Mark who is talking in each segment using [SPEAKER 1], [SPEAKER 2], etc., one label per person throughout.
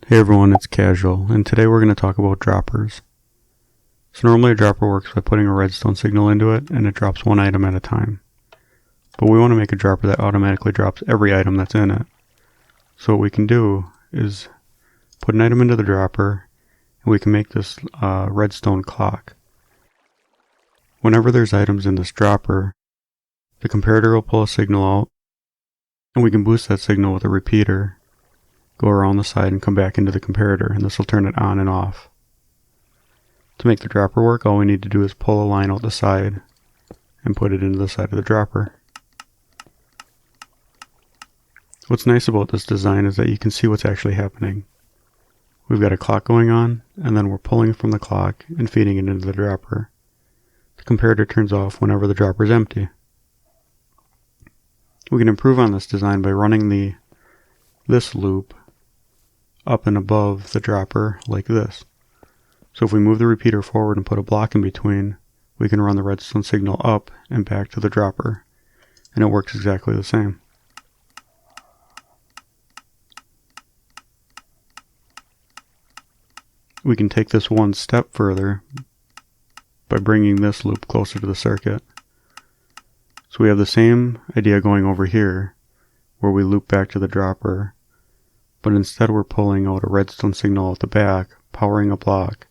[SPEAKER 1] Hey everyone, it's Casual, and today we're going to talk about droppers. So normally a dropper works by putting a redstone signal into it, and it drops one item at a time. But we want to make a dropper that automatically drops every item that's in it. So what we can do is put an item into the dropper, and we can make this redstone clock. Whenever there's items in this dropper, the comparator will pull a signal out, and we can boost that signal with a repeater, go around the side and come back into the comparator, and this will turn it on and off. To make the dropper work, all we need to do is pull a line out the side and put it into the side of the dropper. What's nice about this design is that you can see what's actually happening. We've got a clock going on, and then we're pulling from the clock and feeding it into the dropper. The comparator turns off whenever the dropper is empty. We can improve on this design by running this loop up and above the dropper like this. So if we move the repeater forward and put a block in between, we can run the redstone signal up and back to the dropper, and it works exactly the same. We can take this one step further by bringing this loop closer to the circuit. So we have the same idea going over here, where we loop back to the dropper, but instead we're pulling out a redstone signal out the back, powering a block,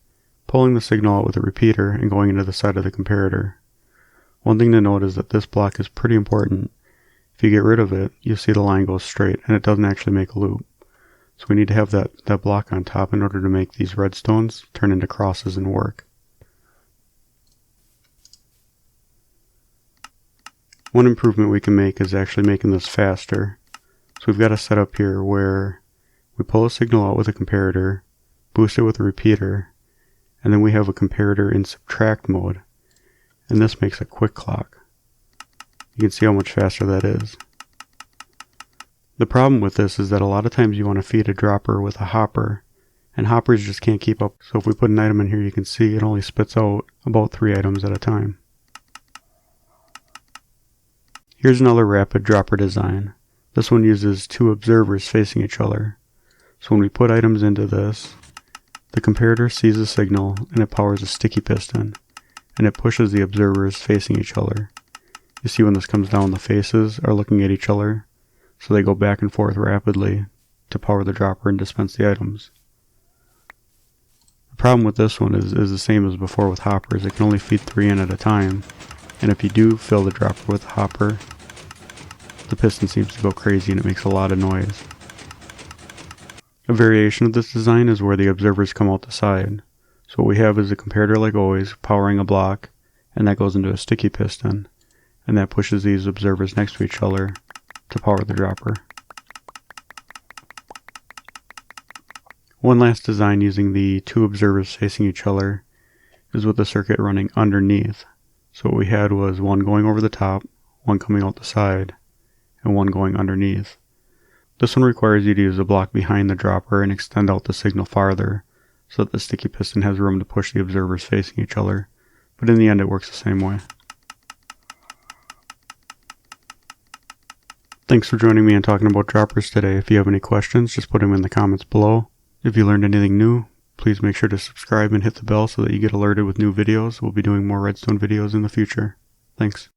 [SPEAKER 1] pulling the signal out with a repeater, and going into the side of the comparator. One thing to note is that this block is pretty important. If you get rid of it, you'll see the line goes straight, and it doesn't actually make a loop. So we need to have that block on top in order to make these redstones turn into crosses and work. One improvement we can make is actually making this faster. So we've got a setup here where we pull a signal out with a comparator, boost it with a repeater, and then we have a comparator in subtract mode, and this makes a quick clock. You can see how much faster that is. The problem with this is that a lot of times you want to feed a dropper with a hopper, and hoppers just can't keep up. So if we put an item in here, you can see it only spits out about 3 items at a time. Here's another rapid dropper design. This one uses 2 observers facing each other. So when we put items into this, the comparator sees the signal and it powers a sticky piston, and it pushes the observers facing each other. You see when this comes down, the faces are looking at each other, so they go back and forth rapidly to power the dropper and dispense the items. The problem with this one is the same as before with hoppers. It can only feed 3 in at a time, and if you do fill the dropper with a hopper, the piston seems to go crazy and it makes a lot of noise. A variation of this design is where the observers come out the side. So what we have is a comparator like always, powering a block, and that goes into a sticky piston, and that pushes these observers next to each other to power the dropper. One last design using the 2 observers facing each other is with the circuit running underneath. So what we had was one going over the top, one coming out the side, and one going underneath. This one requires you to use a block behind the dropper and extend out the signal farther so that the sticky piston has room to push the observers facing each other, but in the end it works the same way. Thanks for joining me and talking about droppers today. If you have any questions, just put them in the comments below. If you learned anything new, please make sure to subscribe and hit the bell so that you get alerted with new videos. We'll be doing more redstone videos in the future. Thanks.